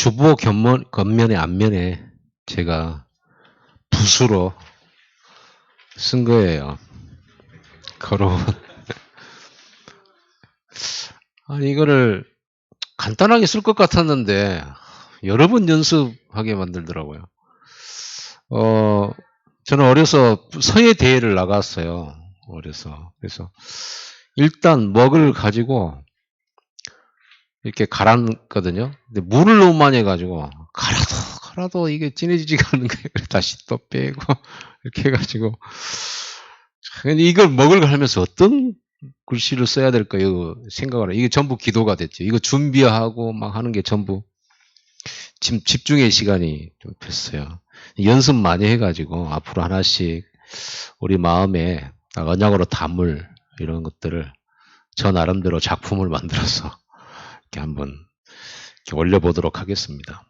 주보 겉면에 앞면에 제가 붓으로 쓴 거예요. 걸어온. 아니, 이거를 간단하게 쓸 것 같았는데 여러 번 연습하게 만들더라고요. 저는 어려서 서예 대회를 나갔어요. 어려서. 그래서 일단 먹을 가지고 이렇게 갈았거든요. 근데 물을 너무 많이 해가지고 갈아도 이게 진해지지가 않는 거예요. 다시 또 빼고 이렇게 해가지고 근데 이걸 먹을 갈면서 어떤 글씨를 써야 될까 이거 생각을 이게 전부 기도가 됐죠. 이거 준비하고 막 하는 게 전부 지금 집중의 시간이 좀 됐어요. 연습 많이 해가지고 앞으로 하나씩 우리 마음에 언약으로 담을 이런 것들을 저 나름대로 작품을 만들어서 이렇게 한번 이렇게 올려보도록 하겠습니다.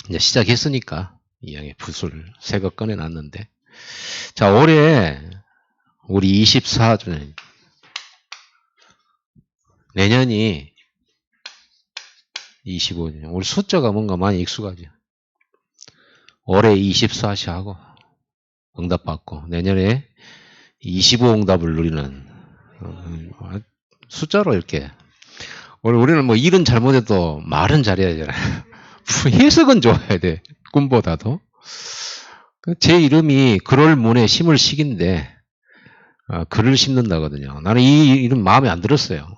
이제 시작했으니까 이 양의 붓을 새 거 꺼내놨는데 자 올해 우리 24주년 내년이 25년 우리 숫자가 뭔가 많이 익숙하죠. 올해 24시 하고 응답받고 내년에 25 응답을 누리는 숫자로 이렇게 우리는 뭐 일은 잘못해도 말은 잘해야 되잖아요. 해석은 좋아야 돼. 꿈보다도. 제 이름이 그럴 문에 심을 시기인데 글을 심는다거든요. 나는 이 이름 마음에 안 들었어요.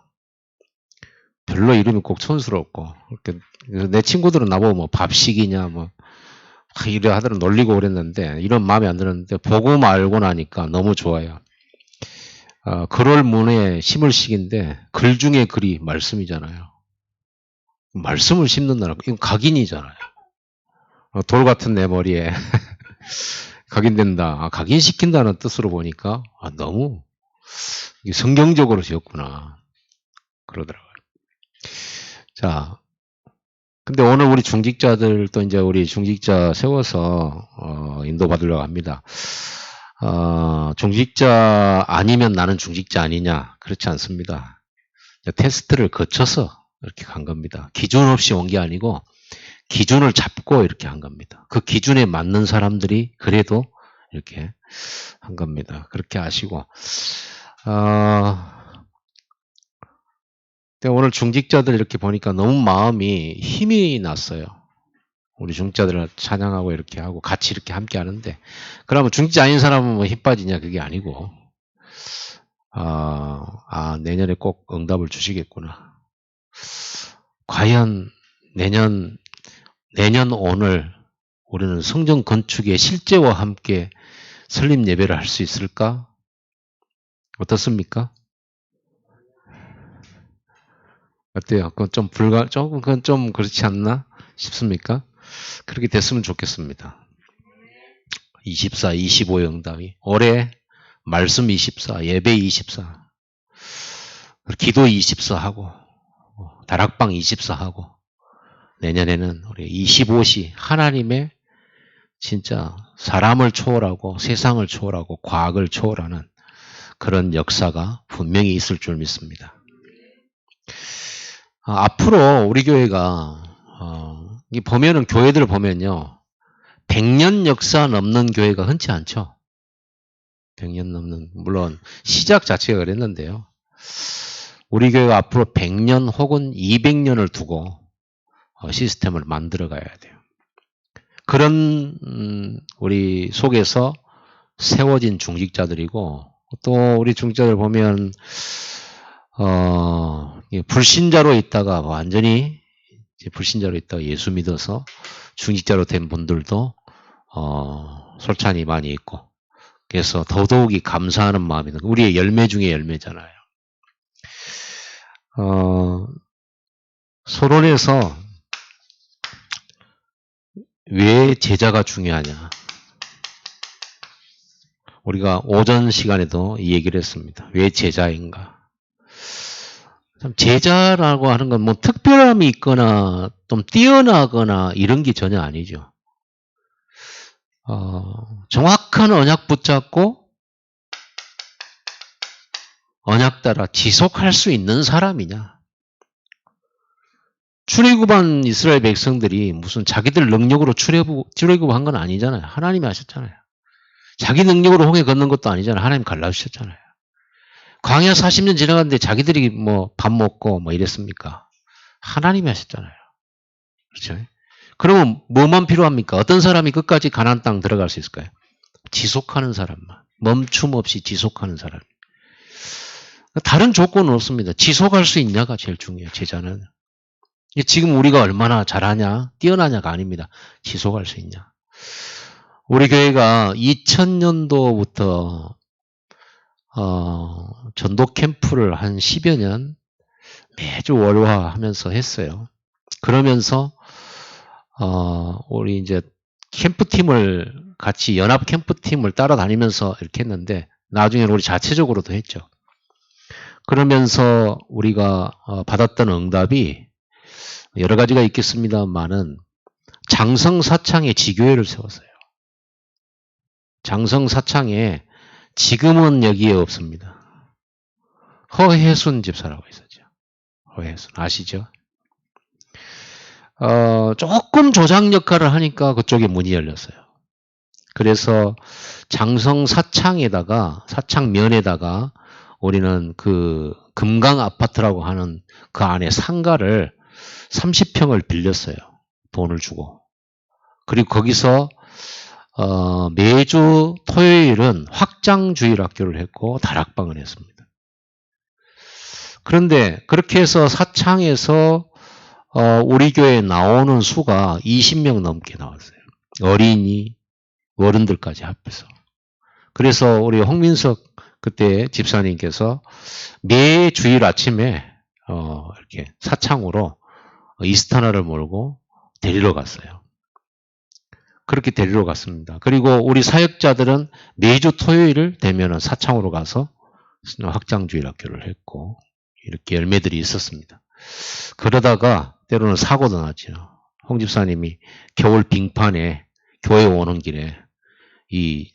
별로 이름이 꼭 촌스럽고 그래서 내 친구들은 나보고 뭐 밥식이냐 뭐 이래 하더라 놀리고 그랬는데 이런 마음에 안 들었는데 보고 말고 나니까 너무 좋아요. 그럴 문에 심을 시기인데 글 중에 글이 말씀이잖아요. 말씀을 심는다는 이건 각인이잖아요. 돌 같은 내 머리에 각인된다. 각인시킨다는 뜻으로 보니까 너무 성경적으로 지었구나. 그러더라고요. 자, 근데 오늘 우리 중직자들도 이제 우리 중직자 세워서 인도받으려고 합니다. 중직자 아니면 나는 중직자 아니냐? 그렇지 않습니다. 테스트를 거쳐서 이렇게 간 겁니다. 기준 없이 온 게 아니고 기준을 잡고 이렇게 한 겁니다. 그 기준에 맞는 사람들이 그래도 이렇게 한 겁니다. 그렇게 아시고 오늘 중직자들 이렇게 보니까 너무 마음이 힘이 났어요. 우리 중직자들을 찬양하고 이렇게 하고 같이 이렇게 함께 하는데 그러면 중직자 아닌 사람은 뭐 힘 빠지냐 그게 아니고 내년에 꼭 응답을 주시겠구나. 과연 내년 오늘 우리는 성전 건축의 실제와 함께 설립 예배를 할 수 있을까? 어떻습니까? 어때요? 그건 좀 그렇지 않나 싶습니까? 그렇게 됐으면 좋겠습니다. 24, 25 응답이 올해 말씀 24, 예배 24, 기도 24 하고 다락방 24 하고 내년에는 우리 25시 하나님의 진짜 사람을 초월하고 세상을 초월하고 과학을 초월하는 그런 역사가 분명히 있을 줄 믿습니다. 앞으로 우리 교회가 보면은 교회들을 보면요 100년 역사 넘는 교회가 흔치 않죠. 100년 넘는 물론 시작 자체가 그랬는데요. 우리 교회가 앞으로 100년 혹은 200년을 두고 시스템을 만들어 가야 돼요. 그런 우리 속에서 세워진 중직자들이고 또 우리 중직자들 보면 불신자로 있다가 완전히 불신자로 있다가 예수 믿어서 중직자로 된 분들도 솔찬히 많이 있고 그래서 더더욱이 감사하는 마음이 우리의 열매 중에 열매잖아요. 서론에서 왜 제자가 중요하냐 우리가 오전 시간에도 이 얘기를 했습니다. 왜 제자인가? 제자라고 하는 건 뭐 특별함이 있거나 좀 뛰어나거나 이런 게 전혀 아니죠. 정확한 언약 붙잡고 언약 따라 지속할 수 있는 사람이냐? 출애굽한 이스라엘 백성들이 무슨 자기들 능력으로 출애굽한 건 아니잖아요. 하나님이 하셨잖아요. 자기 능력으로 홍해 건넌 것도 아니잖아요. 하나님 갈라주셨잖아요. 광야 40년 지나갔는데 자기들이 뭐 밥 먹고 뭐 이랬습니까? 하나님이 하셨잖아요. 그렇죠? 그러면 뭐만 필요합니까? 어떤 사람이 끝까지 가나안 땅 들어갈 수 있을까요? 지속하는 사람만. 멈춤 없이 지속하는 사람. 다른 조건은 없습니다. 지속할 수 있냐가 제일 중요해요. 제자는. 지금 우리가 얼마나 잘하냐, 뛰어나냐가 아닙니다. 지속할 수 있냐. 우리 교회가 2000년도부터 전도 캠프를 한 10여 년 매주 월화하면서 했어요. 그러면서 우리 이제 캠프팀을 같이 연합 캠프팀을 따라다니면서 이렇게 했는데 나중에는 우리 자체적으로도 했죠. 그러면서 우리가 받았던 응답이 여러 가지가 있겠습니다만은 장성 사창에 지교회를 세웠어요. 장성 사창에 지금은 여기에 없습니다. 허혜순 집사라고 있었죠. 허혜순 아시죠? 조금 조장 역할을 하니까 그쪽에 문이 열렸어요. 그래서 장성 사창면에다가 우리는 그 금강 아파트라고 하는 그 안에 상가를 30평을 빌렸어요. 돈을 주고. 그리고 거기서 매주 토요일은 확장주일 학교를 했고 다락방을 했습니다. 그런데 그렇게 해서 사창에서 우리 교회에 나오는 수가 20명 넘게 나왔어요. 어린이, 어른들까지 합해서. 그래서 우리 홍민석 그때 집사님께서 매 주일 아침에 이렇게 사창으로 이스타나를 몰고 데리러 갔어요. 그렇게 데리러 갔습니다. 그리고 우리 사역자들은 매주 토요일 되면은 사창으로 가서 확장주일 학교를 했고 이렇게 열매들이 있었습니다. 그러다가 때로는 사고도 났죠. 홍 집사님이 겨울 빙판에 교회 오는 길에 이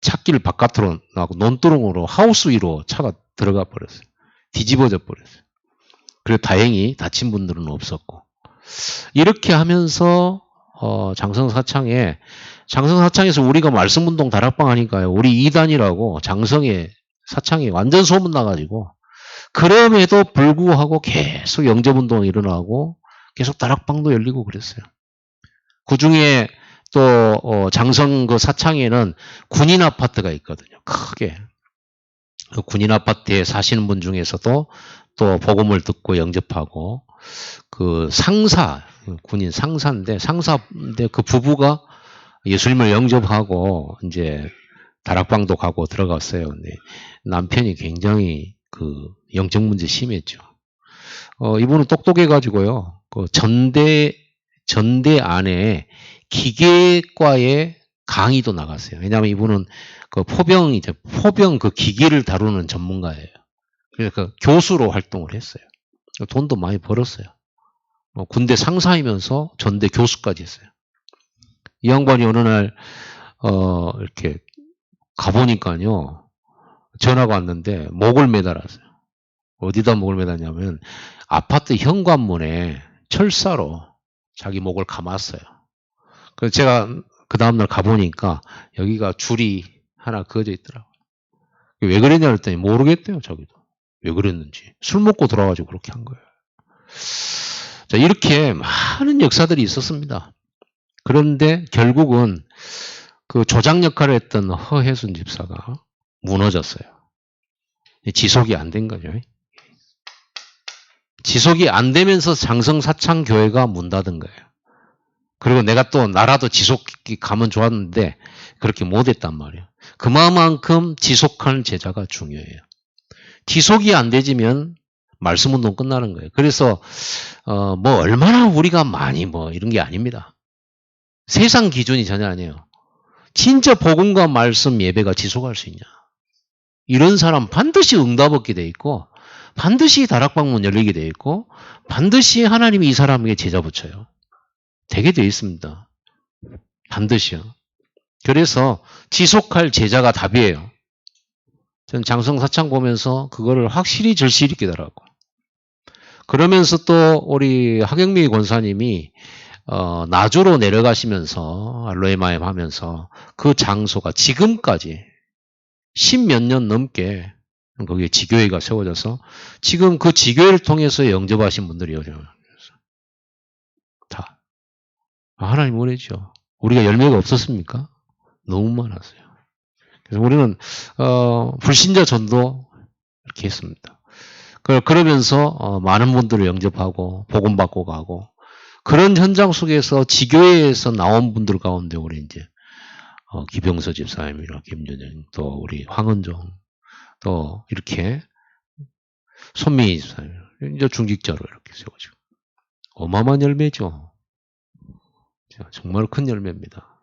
찻길 바깥으로 나고 논두렁으로 하우스 위로 차가 들어가 버렸어요. 뒤집어져 버렸어요. 그리고 다행히 다친 분들은 없었고 이렇게 하면서 장성사창에서 우리가 말씀운동 다락방 하니까요. 우리 2단이라고 장성에 사창에 완전 소문나가지고 그럼에도 불구하고 계속 영접운동이 일어나고 계속 다락방도 열리고 그랬어요. 그 중에 또 장성 그 사창에는 군인 아파트가 있거든요. 크게. 그 군인 아파트에 사시는 분 중에서도 또 복음을 듣고 영접하고 그 상사, 군인 상사인데 그 부부가 예수님을 영접하고 이제 다락방도 가고 들어갔어요. 근데 남편이 굉장히 그 영적 문제 심했죠. 이분은 똑똑해가지고요. 그 전대 안에 기계과의 강의도 나갔어요. 왜냐하면 이분은 그 포병 그 기계를 다루는 전문가예요. 그래서 그 교수로 활동을 했어요. 돈도 많이 벌었어요. 군대 상사이면서 전대 교수까지 했어요. 이 양반이 어느 날 이렇게 가보니까요. 전화가 왔는데 목을 매달았어요. 어디다 목을 매달냐면 아파트 현관문에 철사로 자기 목을 감았어요. 그래서 제가 그 다음날 가보니까 여기가 줄이 하나 그어져 있더라고요. 왜 그랬냐 그랬더니 모르겠대요. 자기도. 왜 그랬는지. 술 먹고 돌아가지고 그렇게 한 거예요. 자, 이렇게 많은 역사들이 있었습니다. 그런데 결국은 그 조장 역할을 했던 허혜순 집사가 무너졌어요. 지속이 안 된 거죠. 지속이 안 되면서 장성사창교회가 문 닫은 거예요. 그리고 내가 또 나라도 지속이 가면 좋았는데 그렇게 못했단 말이에요. 그만큼 지속하는 제자가 중요해요. 지속이 안 되지면 말씀운동 끝나는 거예요. 그래서 뭐 얼마나 우리가 많이 뭐 이런 게 아닙니다. 세상 기준이 전혀 아니에요. 진짜 복음과 말씀 예배가 지속할 수 있냐. 이런 사람 반드시 응답 얻게 돼 있고 반드시 다락방문 열리게 돼 있고 반드시 하나님이 이 사람에게 제자 붙여요. 되게 돼 있습니다. 반드시요. 그래서 지속할 제자가 답이에요. 전 장성사창 보면서 그거를 확실히 절실히 깨달았고 그러면서 또 우리 하경미 권사님이 나주로 내려가시면서 알로에마임 하면서 그 장소가 지금까지 10몇 년 넘게 거기에 지교회가 세워져서 지금 그 지교회를 통해서 영접하신 분들이 다 하나님 은혜죠. 우리가 열매가 없었습니까? 너무 많았어요. 그래서 우리는 불신자 전도 이렇게 했습니다. 그러면서 많은 분들을 영접하고 복음 받고 가고 그런 현장 속에서 지교회에서 나온 분들 가운데 우리 이제 기병서 집사님이랑 김윤영 또 우리 황은종 또 이렇게 손민희 집사님 이제 중직자로 이렇게 세워지고 어마어마한 열매죠. 정말 큰 열매입니다.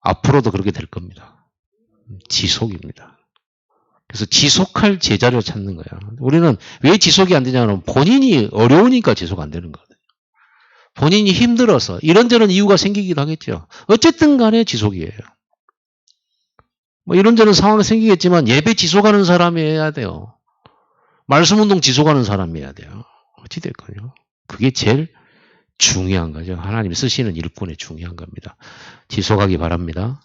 앞으로도 그렇게 될 겁니다. 지속입니다. 그래서 지속할 제자를 찾는 거야. 우리는 왜 지속이 안 되냐면 본인이 어려우니까 지속 안 되는 거거든요. 본인이 힘들어서 이런저런 이유가 생기기도 하겠죠. 어쨌든 간에 지속이에요. 뭐 이런저런 상황이 생기겠지만 예배 지속하는 사람이 해야 돼요. 말씀 운동 지속하는 사람이 해야 돼요. 어찌 될까요? 그게 제일 중요한 거죠. 하나님 쓰시는 일꾼의 중요한 겁니다. 지속하기 바랍니다.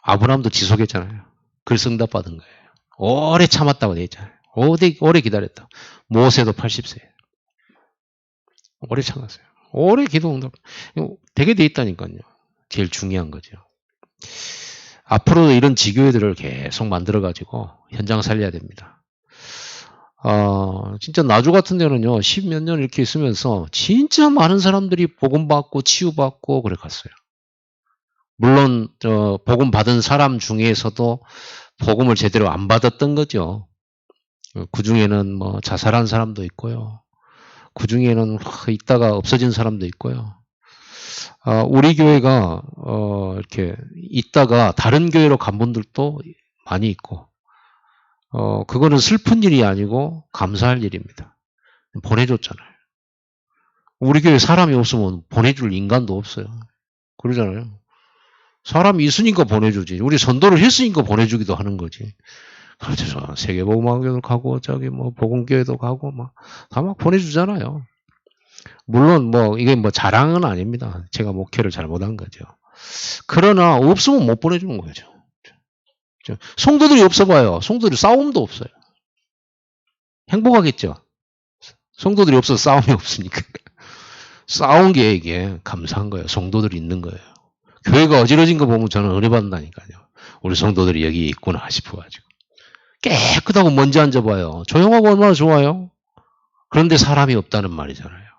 아브라함도 지속했잖아요. 그래서 응답받은 거예요. 오래 참았다고 돼 있잖아요. 오래 기다렸다. 모세도 80세. 오래 참았어요. 오래 기도 응답. 되게 돼 있다니까요. 제일 중요한 거죠. 앞으로도 이런 지교회들을 계속 만들어가지고 현장 살려야 됩니다. 진짜 나주 같은 데는요, 10몇 년 이렇게 있으면서 진짜 많은 사람들이 복음받고 치유받고 그래 갔어요. 물론, 복음 받은 사람 중에서도 복음을 제대로 안 받았던 거죠. 그 중에는 뭐 자살한 사람도 있고요. 그 중에는 있다가 없어진 사람도 있고요. 우리 교회가, 이렇게 있다가 다른 교회로 간 분들도 많이 있고, 그거는 슬픈 일이 아니고 감사할 일입니다. 보내줬잖아요. 우리 교회 사람이 없으면 보내줄 인간도 없어요. 그러잖아요. 사람이 있으니까 보내주지. 우리 전도를 했으니까 보내주기도 하는 거지. 그렇죠. 세계복음학교도 가고, 뭐, 복음교회도 가고, 다 막 보내주잖아요. 물론, 이게 자랑은 아닙니다. 제가 목회를 잘못한 거죠. 그러나, 없으면 못 보내주는 거죠. 성도들이 없어봐요. 성도들이 싸움도 없어요. 행복하겠죠. 성도들이 없어서 싸움이 없으니까. 싸운 게 이게 감사한 거예요. 성도들이 있는 거예요. 교회가 어지러진 거 보면 저는 은혜 받는다니까요. 우리 성도들이 여기 있구나 싶어가지고. 깨끗하고 먼지 앉아봐요. 조용하고 얼마나 좋아요. 그런데 사람이 없다는 말이잖아요.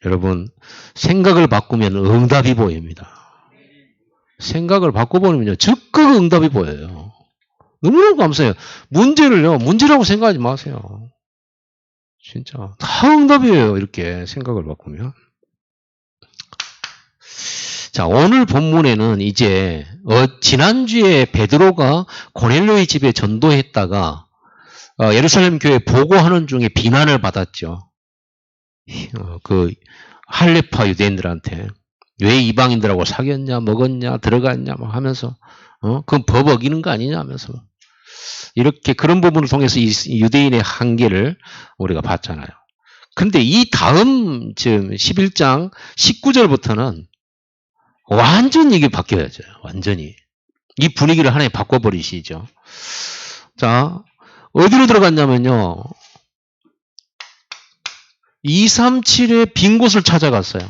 여러분, 생각을 바꾸면 응답이 보입니다. 생각을 바꿔보면요, 적극 응답이 보여요. 너무너무 감사해요. 문제라고 생각하지 마세요. 진짜 다 응답이에요. 이렇게 생각을 바꾸면. 자, 오늘 본문에는 이제 지난주에 베드로가 고넬료의 집에 전도했다가 예루살렘 교회 보고하는 중에 비난을 받았죠. 그 할레파 유대인들한테 왜 이방인들하고 사귀었냐, 먹었냐, 들어갔냐 막 하면서 그건 법 어기는 거 아니냐 하면서 이렇게 그런 부분을 통해서 이 유대인의 한계를 우리가 봤잖아요. 근데 이 다음 지금 11장 19절부터는 완전히 이게 바뀌어야죠. 완전히. 이 분위기를 하나님 바꿔버리시죠. 자, 어디로 들어갔냐면요. 237의 빈 곳을 찾아갔어요.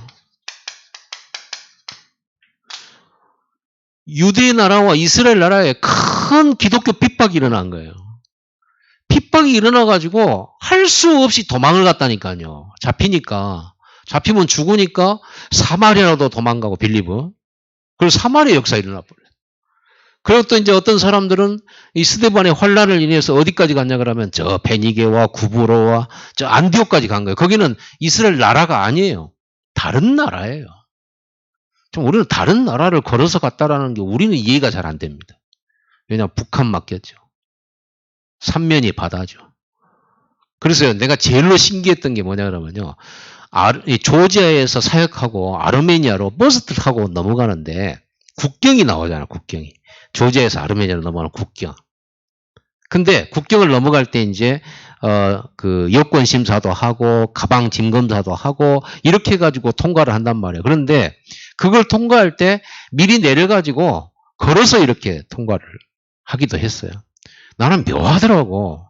유대 나라와 이스라엘 나라에 큰 기독교 핍박이 일어난 거예요. 핍박이 일어나가지고 할 수 없이 도망을 갔다니까요. 잡히면 죽으니까 사마리아로도 도망가고 빌리브. 그리고 사마리아 역사 일어나 버려요. 그리고 또 이제 어떤 사람들은 이 스데반의 환란을 인해서 어디까지 갔냐 그러면 저 베니게와 구브로와 저 안디옥까지 간 거예요. 거기는 이스라엘 나라가 아니에요. 다른 나라예요. 좀 우리는 다른 나라를 걸어서 갔다라는 게 우리는 이해가 잘 안 됩니다. 왜냐하면 북한 맡겼죠. 삼면이 바다죠. 그래서 내가 제일로 신기했던 게 뭐냐 그러면요. 조지아에서 사역하고 아르메니아로 버스를 타고 넘어가는데 국경이 나오잖아. 국경이. 조지아에서 아르메니아로 넘어가는 국경. 근데 국경을 넘어갈 때 이제 그 여권 심사도 하고 가방 짐 검사도 하고 이렇게 해가지고 통과를 한단 말이에요. 그런데 그걸 통과할 때 미리 내려가지고 걸어서 이렇게 통과를 하기도 했어요. 나는 묘하더라고.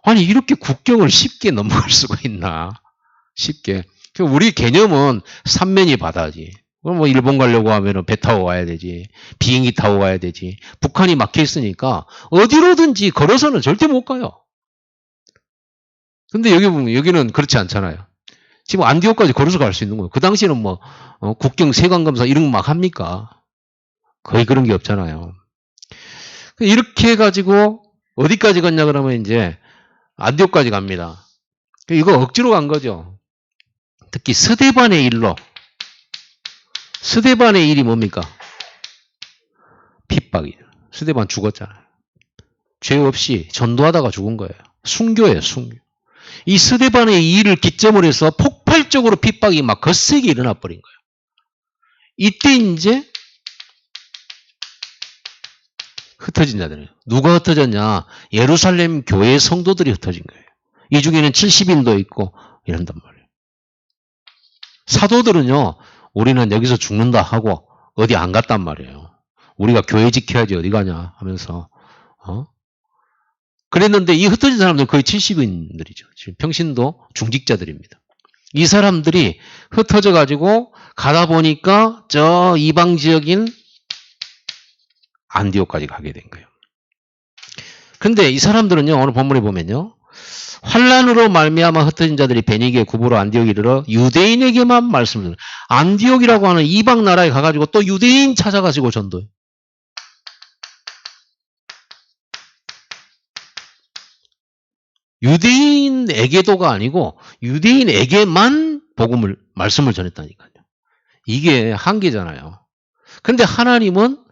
아니 이렇게 국경을 쉽게 넘어갈 수가 있나? 쉽게. 우리 개념은 삼면이 바다지. 그럼 뭐 일본 가려고 하면은 배 타고 가야 되지. 비행기 타고 가야 되지. 북한이 막혀 있으니까 어디로든지 걸어서는 절대 못 가요. 근데 여기 보면 여기는 그렇지 않잖아요. 지금 안디옥까지 걸어서 갈 수 있는 거예요. 그 당시에는 뭐 국경 세관검사 이런 거 막 합니까? 거의 그런 게 없잖아요. 이렇게 해가지고 어디까지 갔냐 그러면 이제 안디옥까지 갑니다. 이거 억지로 간 거죠. 특히 스데반의 일로. 스데반의 일이 뭡니까? 핍박이에요. 스데반 죽었잖아요. 죄 없이 전도하다가 죽은 거예요. 순교예요, 순교. 이 스데반의 일을 기점으로 해서 폭발적으로 핍박이 막 거세게 일어나 버린 거예요. 이때 이제 흩어진 자들이에요. 누가 흩어졌냐? 예루살렘 교회 성도들이 흩어진 거예요. 이 중에는 70인도 있고 이런단 말이에요. 사도들은요, 우리는 여기서 죽는다 하고 어디 안 갔단 말이에요. 우리가 교회 지켜야지 어디 가냐 하면서 그랬는데 이 흩어진 사람들은 거의 70인들이죠. 지금 평신도 중직자들입니다. 이 사람들이 흩어져 가지고 가다 보니까 저 이방 지역인 안디옥까지 가게 된 거예요. 근데 이 사람들은요, 오늘 본문에 보면요, 환란으로 말미암아 흩어진 자들이 베니게 구부로 안디옥에 이르러 유대인에게만 말씀을 드려요. 안디옥이라고 하는 이방 나라에 가가지고 또 유대인 찾아가지고 전도해요. 유대인에게도가 아니고 유대인에게만 말씀을 전했다니까요. 이게 한계잖아요. 근데 하나님은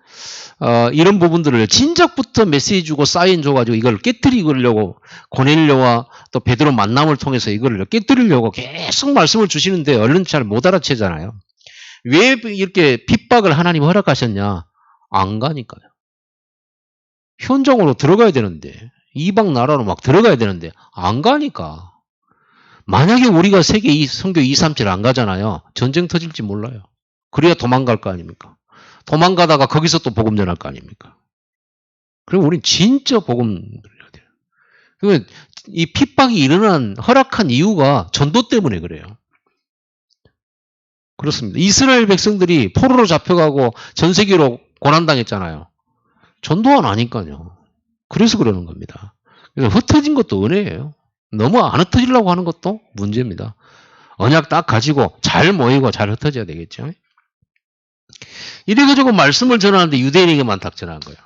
이런 부분들을 진작부터 메시지 주고 사인 줘가지고 이걸 깨뜨리려고 고넬료와 또 베드로 만남을 통해서 이걸 깨뜨리려고 계속 말씀을 주시는데 얼른 잘 못 알아채잖아요. 왜 이렇게 핍박을 하나님 허락하셨냐? 안 가니까요. 현장으로 들어가야 되는데 이방 나라로 막 들어가야 되는데 안 가니까. 만약에 우리가 세계 선교 237 안 가잖아요. 전쟁 터질지 몰라요. 그래야 도망갈 거 아닙니까? 도망가다가 거기서 또 복음 전할 거 아닙니까? 그럼 우린 진짜 복음 들려야 돼요. 그러니까 이 핍박이 일어난 허락한 이유가 전도 때문에 그래요. 그렇습니다. 이스라엘 백성들이 포로로 잡혀가고 전 세계로 고난당했잖아요. 전도 안 하니까요. 그래서 그러는 겁니다. 그래서 흩어진 것도 은혜예요. 너무 안 흩어지려고 하는 것도 문제입니다. 언약 딱 가지고 잘 모이고 잘 흩어져야 되겠죠. 이래가지고 말씀을 전하는데 유대인에게만 딱 전한 거예요.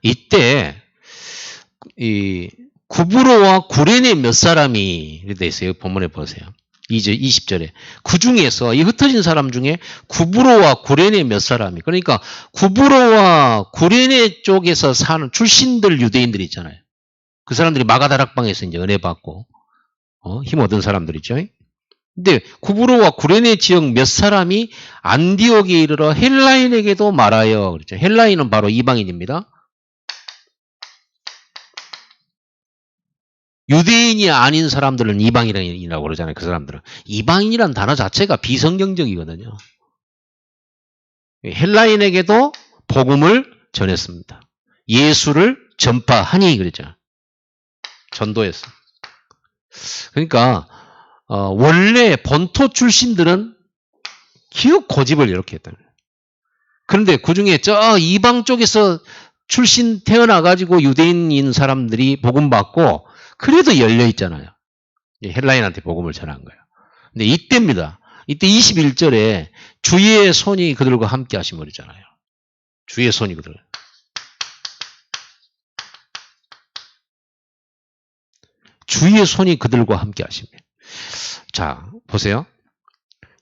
이때 이 구브로와 구레네 몇 사람이 이렇게 돼 있어요. 본문에 보세요. 20절에 그 중에서 이 흩어진 사람 중에 구브로와 구레네 몇 사람이, 그러니까 구브로와 구레네 쪽에서 사는 출신들 유대인들이 있잖아요. 그 사람들이 마가다락방에서 이제 은혜 받고 힘 얻은 사람들이죠. 근데 구브로와 구레네 지역 몇 사람이 안디옥에 이르러 헬라인에게도 말하여 그랬죠. 헬라인은 바로 이방인입니다. 유대인이 아닌 사람들은 이방인이라고 그러잖아요. 그 사람들은. 이방인이란 단어 자체가 비성경적이거든요. 헬라인에게도 복음을 전했습니다. 예수를 전파하니 그랬죠. 전도했어. 그러니까 원래 본토 출신들은 기업 고집을 이렇게 했다는 거예요. 그런데 그중에 저 이방 쪽에서 태어나가지고 유대인인 사람들이 복음 받고 그래도 열려 있잖아요. 헬라인한테 복음을 전한 거예요. 근데 이때입니다. 이때 21절에 주의 손이 그들과 함께 하심을 그러잖아요. 주의 손이 그들. 주의 손이 그들과 함께 하시며. 자, 보세요.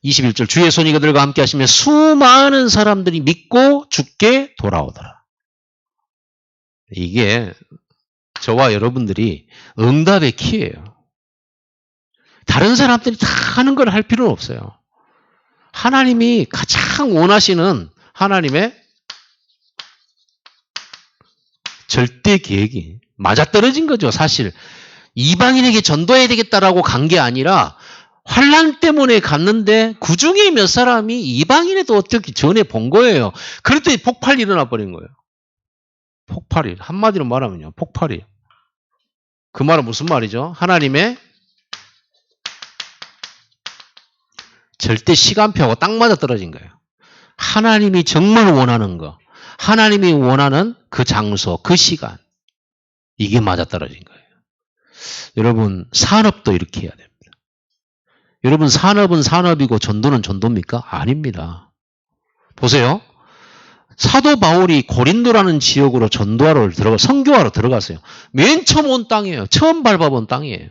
21절 주의 손이 그들과 함께 하시며 수많은 사람들이 믿고 죽게 돌아오더라. 이게 저와 여러분들이 응답의 키예요. 다른 사람들이 다 하는 걸 할 필요는 없어요. 하나님이 가장 원하시는 하나님의 절대 계획이 맞아떨어진 거죠, 사실. 이방인에게 전도해야 되겠다라고 간 게 아니라 환난 때문에 갔는데 그 중에 몇 사람이 이방인에도 어떻게 전해 본 거예요. 그랬더니 폭발이 일어나 버린 거예요. 폭발이. 한마디로 말하면요. 폭발이. 그 말은 무슨 말이죠? 하나님의 절대 시간표하고 딱 맞아 떨어진 거예요. 하나님이 정말 원하는 거. 하나님이 원하는 그 장소, 그 시간. 이게 맞아 떨어진 거예요. 여러분, 산업도 이렇게 해야 됩니다. 여러분, 산업은 산업이고 전도는 전도입니까? 아닙니다. 보세요. 사도 바울이 고린도라는 지역으로 전도하러 선교하러 들어갔어요. 맨 처음 온 땅이에요. 처음 밟아본 땅이에요.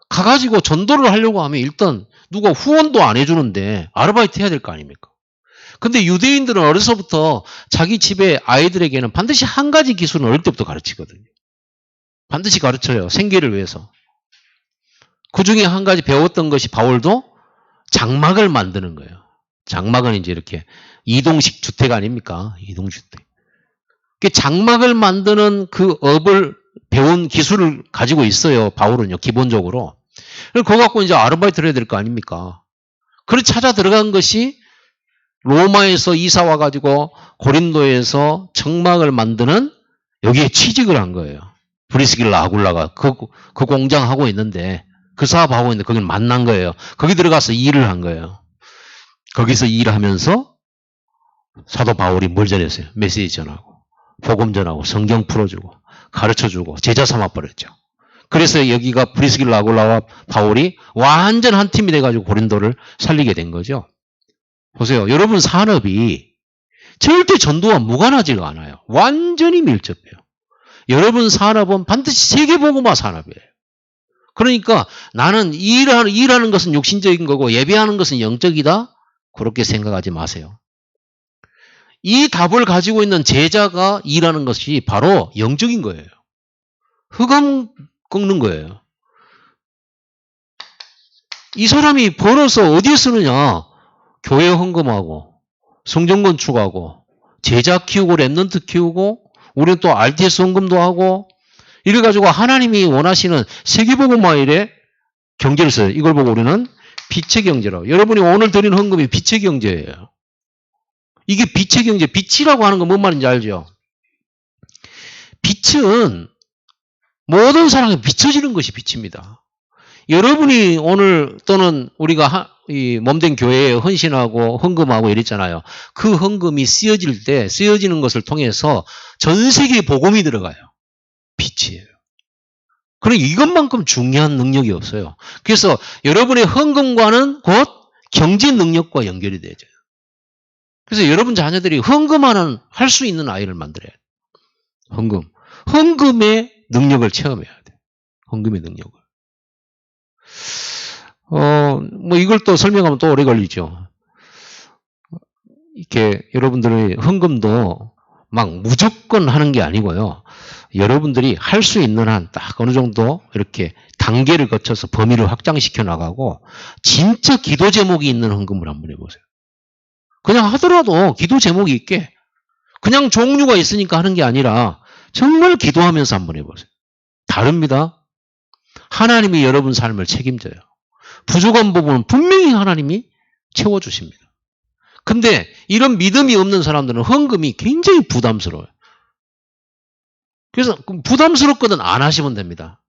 가가지고 전도를 하려고 하면 일단 누가 후원도 안 해주는데 아르바이트 해야 될 거 아닙니까? 근데 유대인들은 어려서부터 자기 집에 아이들에게는 반드시 한 가지 기술은 어릴 때부터 가르치거든요. 반드시 가르쳐요. 생계를 위해서. 그 중에 한 가지 배웠던 것이 바울도 장막을 만드는 거예요. 장막은 이제 이렇게 이동식 주택 아닙니까? 이동식 주택. 장막을 만드는 그 업을 배운 기술을 가지고 있어요. 바울은요, 기본적으로. 그거 갖고 이제 아르바이트를 해야 될 거 아닙니까? 그래서 찾아 들어간 것이 로마에서 이사 와가지고 고린도에서 정막을 만드는 여기에 취직을 한 거예요. 브리스길라 아굴라가 그 공장 하고 있는데 그 사업하고 있는데 거기를 만난 거예요. 거기 들어가서 일을 한 거예요. 거기서 일하면서 사도 바울이 뭘 전했어요? 메시지 전하고 복음 전하고 성경 풀어주고 가르쳐주고 제자 삼아버렸죠. 그래서 여기가 브리스길라 아굴라와 바울이 완전 한 팀이 돼가지고 고린도를 살리게 된 거죠. 보세요. 여러분 산업이 절대 전도와 무관하지가 않아요. 완전히 밀접해요. 여러분 산업은 반드시 세계복음화 산업이에요. 그러니까 나는 일하는 것은 육신적인 거고 예배하는 것은 영적이다? 그렇게 생각하지 마세요. 이 답을 가지고 있는 제자가 일하는 것이 바로 영적인 거예요. 흑암 꺾는 거예요. 이 사람이 벌어서 어디에 쓰느냐? 교회 헌금하고 성전 건축하고 제자 키우고 랩런트 키우고 우리는 또 RTS 헌금도 하고 이래가지고 하나님이 원하시는 세계복음화 일에 경제를 써요. 이걸 보고 우리는 빛의 경제라고. 여러분이 오늘 드린 헌금이 빛의 경제예요. 이게 빛의 경제, 빛이라고 하는 건 뭔 말인지 알죠? 빛은 모든 사람에 비춰지는 것이 빛입니다. 여러분이 오늘 또는 우리가 이 몸된 교회에 헌신하고 헌금하고 이랬잖아요. 그 헌금이 쓰여질 때 쓰여지는 것을 통해서 전 세계에 복음이 들어가요. 빛이에요. 그러니까 이것만큼 중요한 능력이 없어요. 그래서 여러분의 헌금과는 곧 경제 능력과 연결이 되죠. 그래서 여러분 자녀들이 헌금하는 할 수 있는 아이를 만들어야 돼요. 헌금의 능력을 체험해야 돼요. 헌금의 능력을. 뭐 이걸 또 설명하면 또 오래 걸리죠. 이렇게 여러분들의 헌금도 막 무조건 하는 게 아니고요. 여러분들이 할 수 있는 한 딱 어느 정도 이렇게 단계를 거쳐서 범위를 확장시켜 나가고 진짜 기도 제목이 있는 헌금을 한번 해보세요. 그냥 하더라도 기도 제목이 있게 그냥 종류가 있으니까 하는 게 아니라 정말 기도하면서 한번 해보세요. 다릅니다. 하나님이 여러분 삶을 책임져요. 부족한 부분은 분명히 하나님이 채워주십니다. 근데 이런 믿음이 없는 사람들은 헌금이 굉장히 부담스러워요. 그래서 부담스럽거든 안 하시면 됩니다.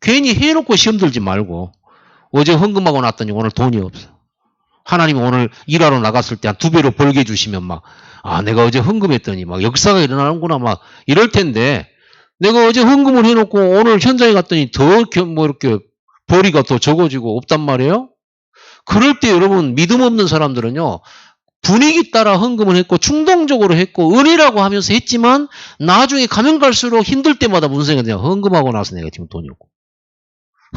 괜히 해놓고 시험 들지 말고 어제 헌금하고 났더니 오늘 돈이 없어. 하나님 오늘 일하러 나갔을 때 한 2배로 벌게 해주시면 막 내가 어제 헌금했더니 막 역사가 일어나는구나 막 이럴 텐데 내가 어제 헌금을 해놓고 오늘 현장에 갔더니 더 뭐 이렇게 벌이가 더 적어지고 없단 말이에요. 그럴 때 여러분 믿음 없는 사람들은요. 분위기 따라 헌금을 했고 충동적으로 했고 은혜라고 하면서 했지만 나중에 가면 갈수록 힘들 때마다 무슨 생각이 드냐. 헌금하고 나서 내가 지금 돈이 없고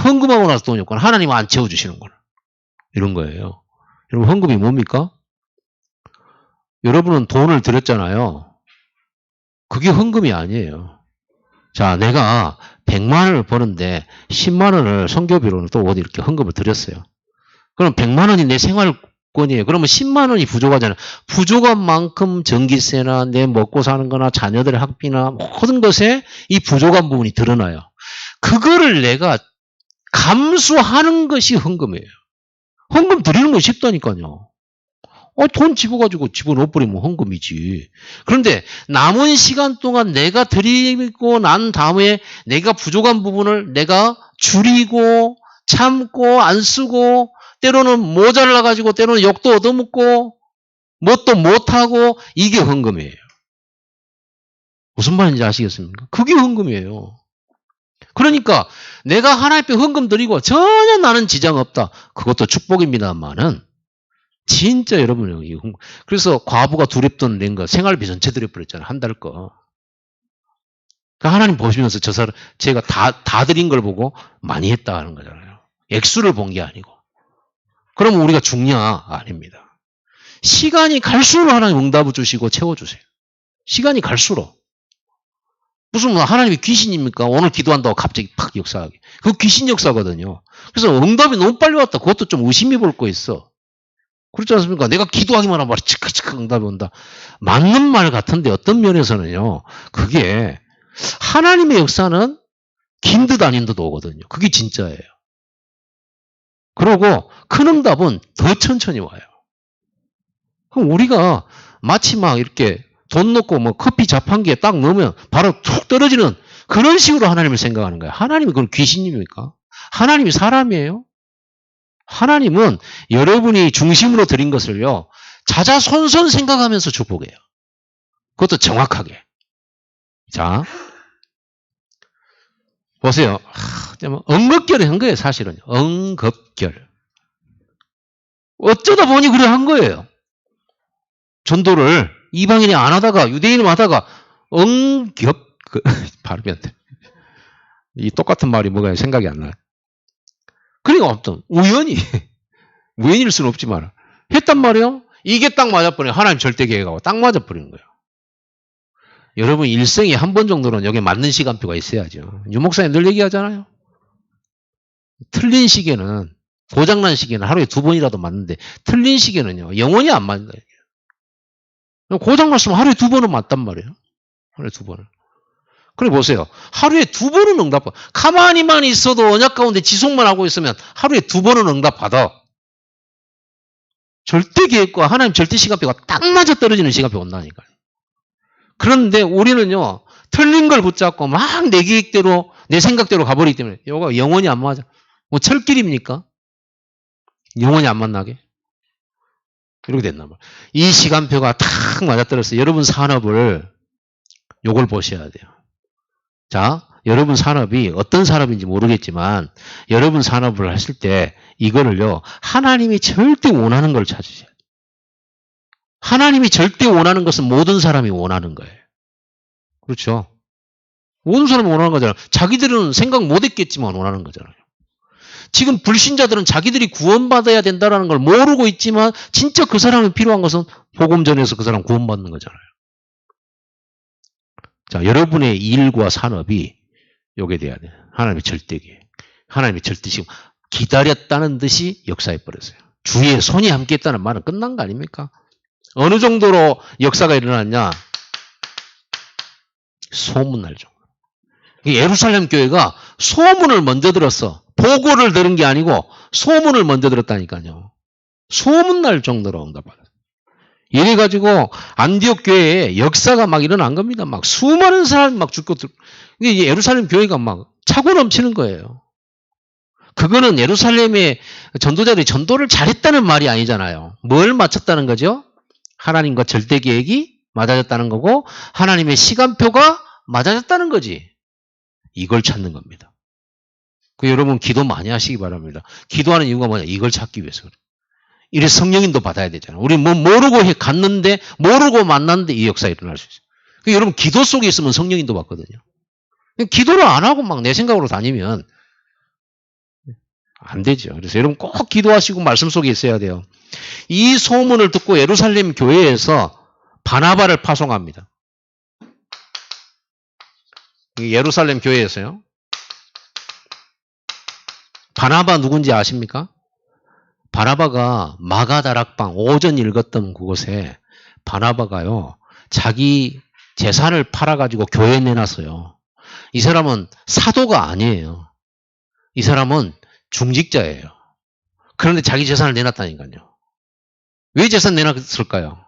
헌금하고 나서 돈이 없고 하나님은 안 채워주시는구나. 이런 거예요. 여러분 헌금이 뭡니까? 여러분은 돈을 드렸잖아요. 그게 헌금이 아니에요. 자, 내가 100만 원을 버는데 10만 원을 선교비로는 또 어디 이렇게 헌금을 드렸어요. 그럼 100만 원이 내 생활 건이에요. 그러면 10만 원이 부족하잖아요. 부족한 만큼 전기세나 내 먹고 사는 거나 자녀들의 학비나 모든 것에 이 부족한 부분이 드러나요. 그거를 내가 감수하는 것이 헌금이에요. 헌금 드리는 건 쉽다니까요. 돈 집어가지고 집어넣어버리면 헌금이지. 그런데 남은 시간 동안 내가 드리고 난 다음에 내가 부족한 부분을 내가 줄이고 참고 안 쓰고 때로는 모자라가지고 때로는 욕도 얻어먹고 뭣도 못하고 이게 헌금이에요. 무슨 말인지 아시겠습니까? 그게 헌금이에요. 그러니까 내가 하나님 앞에 헌금 드리고 전혀 나는 지장 없다. 그것도 축복입니다만은 진짜 여러분 그래서 과부가 두렵던 낸 거 생활비 전체 드려버렸잖아요. 한 달 거. 그러니까 하나님 보시면서 저 사람 제가 다 드린 걸 보고 많이 했다 하는 거잖아요. 액수를 본 게 아니고. 그러면 우리가 죽냐? 아닙니다. 시간이 갈수록 하나님 응답을 주시고 채워주세요. 시간이 갈수록. 무슨 하나님이 귀신입니까? 오늘 기도한다고 갑자기 팍 역사하게. 그거 귀신 역사거든요. 그래서 응답이 너무 빨리 왔다. 그것도 좀 의심해 볼 거 있어. 그렇지 않습니까? 내가 기도하기만 하면 치크치크 응답이 온다. 맞는 말 같은데 어떤 면에서는요. 그게 하나님의 역사는 긴 듯 아닌 듯 오거든요. 그게 진짜예요. 그러고 큰 응답은 더 천천히 와요. 그럼 우리가 마치 막 이렇게 돈 넣고 뭐 커피 자판기에 딱 넣으면 바로 툭 떨어지는 그런 식으로 하나님을 생각하는 거예요. 하나님이 그건 귀신입니까? 하나님이 사람이에요? 하나님은 여러분이 중심으로 드린 것을요. 자자손손 생각하면서 축복해요. 그것도 정확하게. 자, 보세요. 언급결을 한 거예요. 사실은. 언급결. 어쩌다 보니 그래 한 거예요. 전도를 이방인이 안 하다가 유대인이 하다가 발음이 안 돼. 이 똑같은 말이 뭐가 생각이 안 나요. 그러니까 어떤 우연일 수는 없지만 했단 말이에요. 이게 딱 맞아버려요. 하나님 절대 계획하고 딱 맞아버리는 거예요. 여러분 일생에 한 번 정도는 여기 맞는 시간표가 있어야죠. 유 목사님 늘 얘기하잖아요. 틀린 시계는 고장난 시계는 하루에 2번이라도 맞는데 틀린 시계는요. 영원히 안 맞는다. 고장났으면 하루에 2번은 맞단 말이에요. 하루에 2번을. 그래 보세요. 하루에 2번은 응답받아. 가만히만 있어도 언약 가운데 지속만 하고 있으면 하루에 2번은 응답받아. 절대 계획과 하나님 절대 시간표가 딱 맞아 떨어지는 시간표 온다니까요. 그런데 우리는요. 틀린 걸 붙잡고 막 내 계획대로 내 생각대로 가버리기 때문에 이거 영원히 안 맞아. 뭐 철길입니까? 영원히 안 만나게? 이렇게 됐나 봐요. 이 시간표가 탁 맞아떨어졌어요. 여러분 산업을 요걸 보셔야 돼요. 자, 여러분 산업이 어떤 산업인지 모르겠지만 여러분 산업을 하실 때 이거를요. 하나님이 절대 원하는 걸 찾으셔야 돼요. 하나님이 절대 원하는 것은 모든 사람이 원하는 거예요. 그렇죠? 모든 사람이 원하는 거잖아요. 자기들은 생각 못했겠지만 원하는 거잖아요. 지금 불신자들은 자기들이 구원받아야 된다는 걸 모르고 있지만 진짜 그 사람이 필요한 것은 복음 전해서 그 사람 구원받는 거잖아요. 자, 여러분의 일과 산업이 요게 돼야 돼요. 하나님의 절대기. 하나님의 절대식. 기다렸다는 듯이 역사해버렸어요. 주위에 손이 함께 했다는 말은 끝난 거 아닙니까? 어느 정도로 역사가 일어났냐? 소문날 정도. 예루살렘 교회가 소문을 먼저 들었어. 보고를 들은 게 아니고 소문을 먼저 들었다니까요. 소문날 정도로 응답받았어요. 이래가지고 안디옥 교회에 역사가 막 일어난 겁니다. 막 수많은 사람이 막 죽고 이게 예루살렘 교회가 막 차고 넘치는 거예요. 그거는 예루살렘의 전도자들이 전도를 잘했다는 말이 아니잖아요. 뭘 맞췄다는 거죠? 하나님과 절대 계획이 맞아졌다는 거고 하나님의 시간표가 맞아졌다는 거지. 이걸 찾는 겁니다. 여러분 기도 많이 하시기 바랍니다. 기도하는 이유가 뭐냐? 이걸 찾기 위해서 그래요. 이래 성령인도 받아야 되잖아요. 우리 뭐 모르고 갔는데 모르고 만났는데 이 역사 일어날 수 있어요. 여러분 기도 속에 있으면 성령인도 받거든요. 기도를 안 하고 막 내 생각으로 다니면 안 되죠. 그래서 여러분 꼭 기도하시고 말씀 속에 있어야 돼요. 이 소문을 듣고 예루살렘 교회에서 바나바를 파송합니다. 예루살렘 교회에서요. 바나바 누군지 아십니까? 바나바가 마가다락방 오전 읽었던 그곳에 바나바가요, 자기 재산을 팔아가지고 교회에 내놨어요. 이 사람은 사도가 아니에요. 이 사람은 중직자예요. 그런데 자기 재산을 내놨다니까요. 왜 재산 내놨을까요?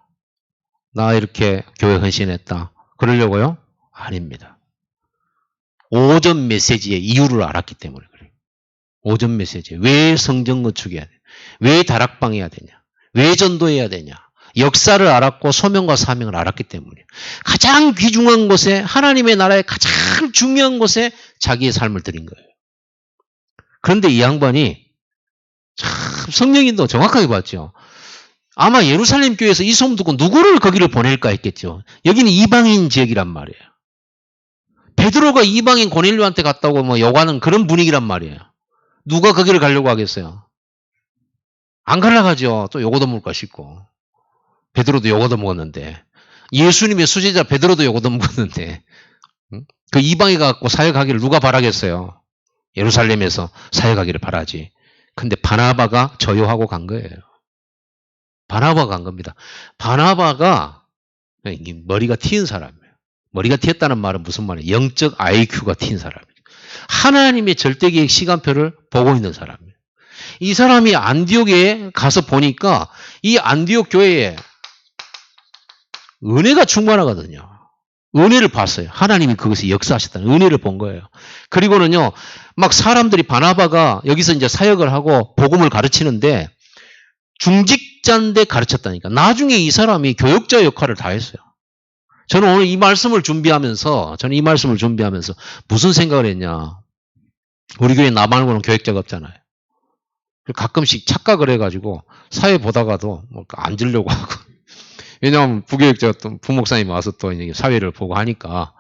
나 이렇게 교회 헌신했다. 그러려고요? 아닙니다. 오전 메시지의 이유를 알았기 때문에 그래요. 오전 메시지. 왜 성전 건축해야 돼? 왜 다락방 해야 되냐? 왜 전도해야 되냐? 역사를 알았고 소명과 사명을 알았기 때문에 가장 귀중한 곳에, 하나님의 나라의 가장 중요한 곳에 자기의 삶을 드린 거예요. 그런데 이 양반이 참 성령님도 정확하게 봤죠. 아마 예루살렘 교회에서 이 소문 듣고 누구를 거기를 보낼까 했겠죠. 여기는 이방인 지역이란 말이에요. 베드로가 이방인 고넬료한테 갔다고 뭐 요구하는 그런 분위기란 말이에요. 누가 거기를 가려고 하겠어요? 안 가려고 하죠. 또 요거도 먹을까 싶고. 베드로도 요거도 먹었는데. 예수님의 수제자 베드로도 요거도 먹었는데. 그 이방에 가고 사역하기를 누가 바라겠어요? 예루살렘에서 사역하기를 바라지. 근데 바나바가 저요하고 간 거예요. 바나바가 간 겁니다. 바나바가 머리가 튀은 사람이에요. 머리가 튀었다는 말은 무슨 말이에요? 영적 IQ가 튀은 사람이에요. 하나님의 절대계획 시간표를 보고 있는 사람이에요. 이 사람이 안디옥에 가서 보니까 이 안디옥 교회에 은혜가 충만하거든요. 은혜를 봤어요. 하나님이 그것을 역사하셨다는 은혜를 본 거예요. 그리고는요, 막 사람들이 바나바가 여기서 이제 사역을 하고 복음을 가르치는데 중직자인데 가르쳤다니까. 나중에 이 사람이 교역자 역할을 다 했어요. 저는 오늘 이 말씀을 준비하면서 무슨 생각을 했냐. 우리 교회 나 말고는 교역자가 없잖아요. 가끔씩 착각을 해가지고 사회 보다가도 뭐 앉으려고 하고. 왜냐하면 부교역자 또 부목사님이 와서 또 이제 사회를 보고 하니까.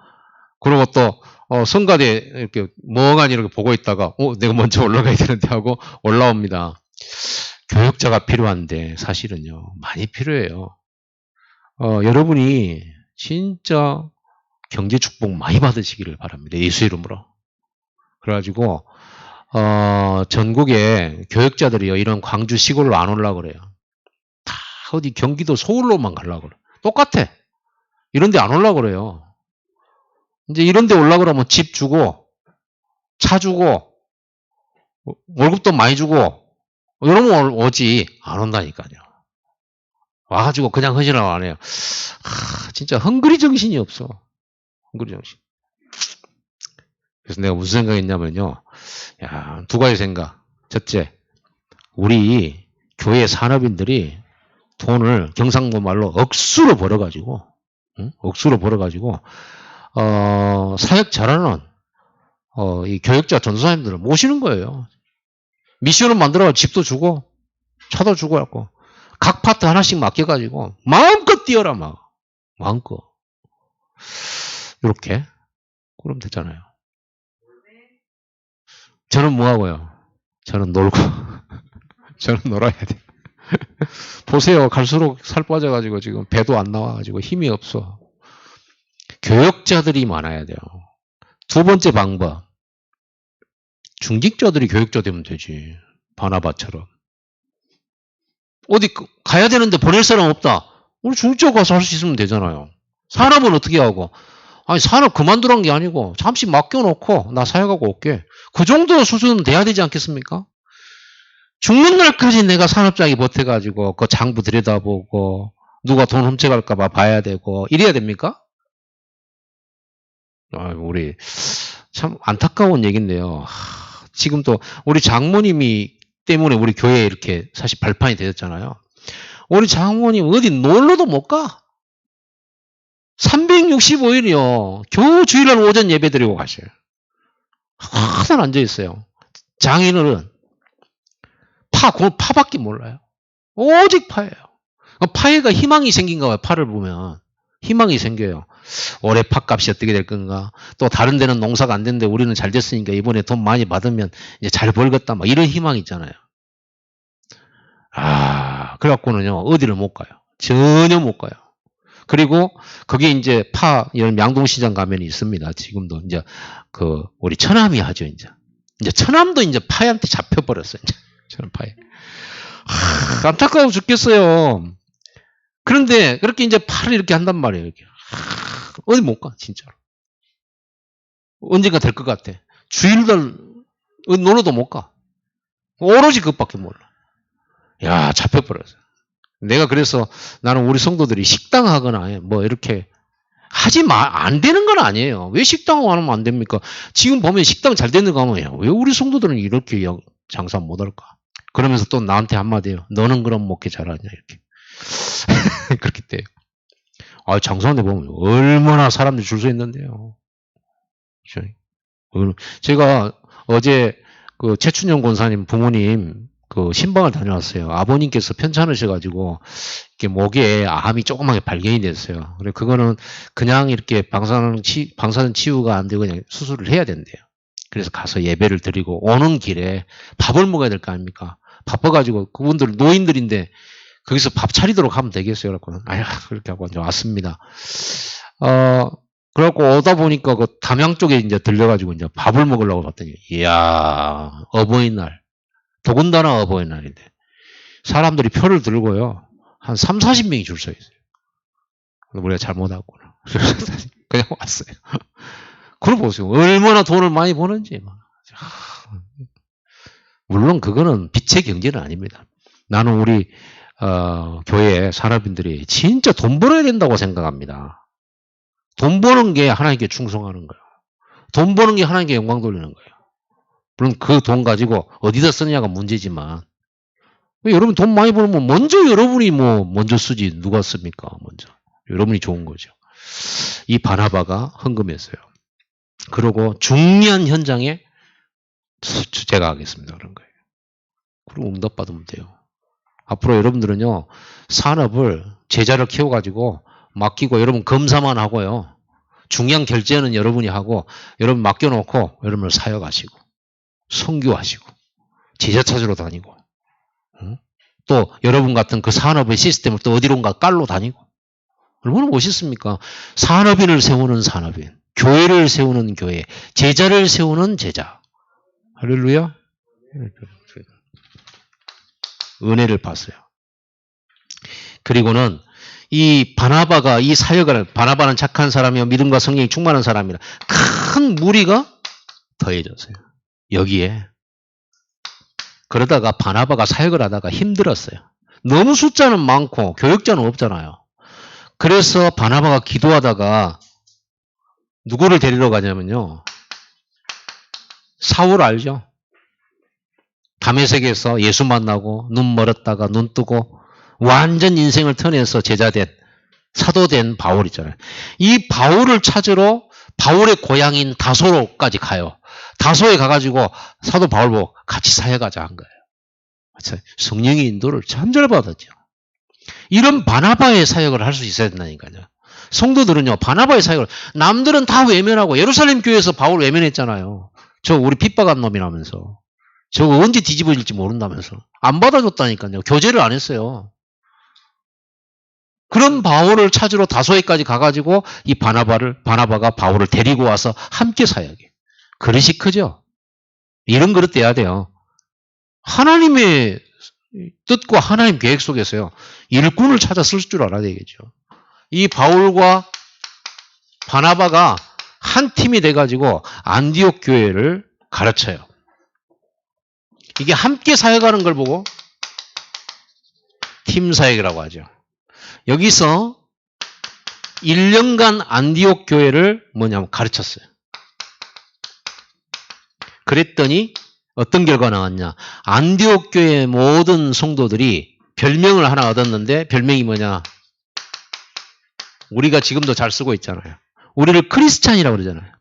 그리고 또 성가대 이렇게 멍하니 이렇게 보고 있다가 내가 먼저 올라가야 되는데 하고 올라옵니다. 교역자가 필요한데 사실은요 많이 필요해요. 여러분이 진짜 경제 축복 많이 받으시기를 바랍니다. 예수 이름으로. 그래가지고 전국에 교역자들이요 이런 광주 시골로 안 오려고 그래요. 다 어디 경기도 서울로만 가려고 그래. 똑같아. 이런 데 안 오려고 그래요. 이제 이런 데 오려고 그러면 집 주고 차 주고 월급도 많이 주고 이러면 오지. 안 온다니까요. 와가지고 그냥 헌신하고 안 해요. 진짜 헝그리 정신이 없어. 헝그리 정신. 그래서 내가 무슨 생각했냐면요. 두 가지 생각. 첫째, 우리 교회 산업인들이 돈을 경상도 말로 억수로 벌어가지고, 사역 잘하는 이 교역자 전도사님들을 모시는 거예요. 미션을 만들어서 집도 주고 차도 주고 하고 각 파트 하나씩 맡겨가지고 마음껏 뛰어라 마음껏 이렇게 그러면 되잖아요. 저는 뭐하고요? 저는 놀고 저는 놀아야 돼. 보세요. 갈수록 살 빠져가지고 지금 배도 안 나와가지고 힘이 없어. 교역자들이 많아야 돼요. 두 번째 방법. 중직자들이 교역자 되면 되지. 바나바처럼. 어디 가야 되는데 보낼 사람 없다. 우리 중직자 가서 할 수 있으면 되잖아요. 산업은 어떻게 하고? 아니 산업 그만두란 게 아니고 잠시 맡겨놓고 나 사역하고 올게. 그 정도 수준은 돼야 되지 않겠습니까? 죽는 날까지 내가 산업장에 버텨가지고 그 장부 들여다보고 누가 돈 훔쳐갈까봐 봐야 되고 이래야 됩니까? 우리 참 안타까운 얘기인데요. 지금 또 우리 장모님이 때문에 우리 교회에 이렇게 사실 발판이 되었잖아요. 우리 장모님 어디 놀러도 못 가. 365일이요. 겨우 주일날 오전 예배 드리고 가셔요. 항상 앉아있어요. 장인어른 파밖에 몰라요. 오직 파예요. 파에가 희망이 생긴가 봐요. 파를 보면 희망이 생겨요. 올해 팥값이 어떻게 될 건가. 또 다른 데는 농사가 안 됐는데 우리는 잘 됐으니까 이번에 돈 많이 받으면 이제 잘 벌겠다. 막 이런 희망이 있잖아요. 그래갖고는요 어디를 못 가요. 전혀 못 가요. 그리고 거기 이제 양동시장 가면 있습니다. 지금도 이제 우리 처남이 하죠. 이제 처남도 이제 파한테 잡혀버렸어요. 이제 저는 파에. 안타까워 죽겠어요. 그런데 그렇게 이제 팔을 이렇게 한단 말이에요. 이렇게. 어디 못 가, 진짜로. 언젠가 될 것 같아. 주일날 놀러도 못 가. 오로지 그것밖에 몰라. 야, 잡혀버렸어. 내가 그래서 나는 우리 성도들이 식당 하거나 뭐 이렇게 안 되는 건 아니에요. 왜 식당 하면 안 됩니까? 지금 보면 식당 잘 되는 거 하면 왜 우리 성도들은 이렇게 장사 못 할까? 그러면서 또 나한테 한마디 해요. 너는 그럼 목회 잘하냐, 이렇게. 그렇게 돼요. 아, 장사하는데 보면 얼마나 사람들이 줄 서 있는데요. 제가 어제 그 최춘영 권사님 부모님 그 신방을 다녀왔어요. 아버님께서 편찮으셔가지고 이렇게 목에 암이 조그맣게 발견이 됐어요. 그래 그거는 그냥 이렇게 방사능 치유가 안 되고 그냥 수술을 해야 된대요. 그래서 가서 예배를 드리고 오는 길에 밥을 먹어야 될 거 아닙니까? 바빠가지고 그분들 노인들인데 거기서 밥 차리도록 하면 되겠어요. 그래서 아야 그렇게 하고 이제 왔습니다. 그래갖고 오다 보니까 그 담양 쪽에 이제 들려가지고 이제 밥을 먹으려고 봤더니 이야 어버이날 더군다나 어버이날인데 사람들이 표를 들고요 한 3, 40명이 줄 서 있어요. 우리가 잘못했구나. 그냥 왔어요. 그걸 보세요. 얼마나 돈을 많이 버는지. 물론 그거는 빛의 경제는 아닙니다. 나는 우리 교회 산업인들이 진짜 돈 벌어야 된다고 생각합니다. 돈 버는 게 하나님께 충성하는 거예요. 돈 버는 게 하나님께 영광 돌리는 거예요. 물론 그 돈 가지고 어디다 쓰느냐가 문제지만 여러분 돈 많이 벌면 먼저 여러분이 먼저 쓰지 누가 씁니까? 먼저 여러분이 좋은 거죠. 이 바나바가 헌금했어요. 그리고 중요한 현장에 제가 하겠습니다. 그런 거예요. 그리고 응답 받으면 돼요. 앞으로 여러분들은요 산업을 제자를 키워가지고 맡기고 여러분 검사만 하고요. 중요한 결제는 여러분이 하고 여러분 맡겨놓고 여러분을 사역하시고 선교하시고 제자 찾으러 다니고 또 여러분 같은 그 산업의 시스템을 또 어디론가 깔로 다니고 얼마나 멋있습니까? 산업인을 세우는 산업인, 교회를 세우는 교회, 제자를 세우는 제자. 할렐루야. 은혜를 봤어요. 그리고는 이 바나바가 이 사역을 바나바는 착한 사람이요 믿음과 성령이 충만한 사람이라 큰 무리가 더해졌어요. 여기에 그러다가 바나바가 사역을 하다가 힘들었어요. 너무 숫자는 많고 교역자는 없잖아요. 그래서 바나바가 기도하다가 누구를 데리러 가냐면요. 사울 알죠? 다메섹에서 예수 만나고 눈 멀었다가 눈 뜨고 완전 인생을 턴해서 제자된 사도된 바울 있잖아요. 이 바울을 찾으러 바울의 고향인 다소로까지 가요. 다소에 가가지고 사도 바울 보고 같이 사역하자 한 거예요. 성령의 인도를 참 잘 받았죠. 이런 바나바의 사역을 할 수 있어야 된다니까요. 성도들은요 바나바의 사역을 남들은 다 외면하고 예루살렘 교회에서 바울 외면했잖아요. 저 우리 핍박한 놈이라면서 저거 언제 뒤집어질지 모른다면서 안 받아줬다니까요. 교제를 안 했어요. 그런 바울을 찾으러 다소에까지 가가지고 이 바나바가 바울을 데리고 와서 함께 사역해. 그릇이 크죠. 이런 그릇 돼야 돼요. 하나님의 뜻과 하나님 계획 속에서요. 일꾼을 찾아 쓸 줄 알아야 되겠죠. 이 바울과 바나바가 한 팀이 돼가지고 안디옥 교회를 가르쳐요. 이게 함께 사역하는 걸 보고 팀 사역이라고 하죠. 여기서 1년간 안디옥 교회를 뭐냐면 가르쳤어요. 그랬더니 어떤 결과가 나왔냐. 안디옥 교회의 모든 성도들이 별명을 하나 얻었는데 별명이 뭐냐. 우리가 지금도 잘 쓰고 있잖아요. 우리를 크리스찬이라고 그러잖아요.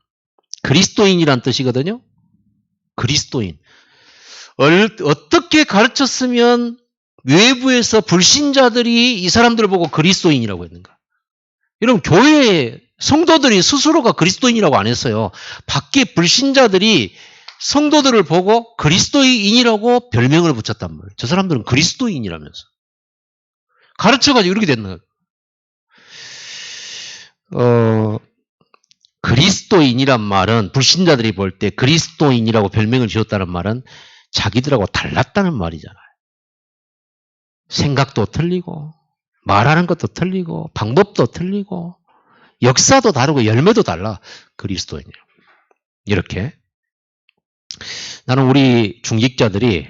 그리스도인이란 뜻이거든요. 그리스도인. 어떻게 가르쳤으면 외부에서 불신자들이 이 사람들을 보고 그리스도인이라고 했는가. 여러분 교회 성도들이 스스로가 그리스도인이라고 안 했어요. 밖에 불신자들이 성도들을 보고 그리스도인이라고 별명을 붙였단 말이에요. 저 사람들은 그리스도인이라면서. 가르쳐가지고 이렇게 됐나. 그리스도인이란 말은 불신자들이 볼 때 그리스도인이라고 별명을 지었다는 말은 자기들하고 달랐다는 말이잖아요. 생각도 틀리고, 말하는 것도 틀리고, 방법도 틀리고, 역사도 다르고, 열매도 달라. 그리스도인이요. 이렇게. 나는 우리 중직자들이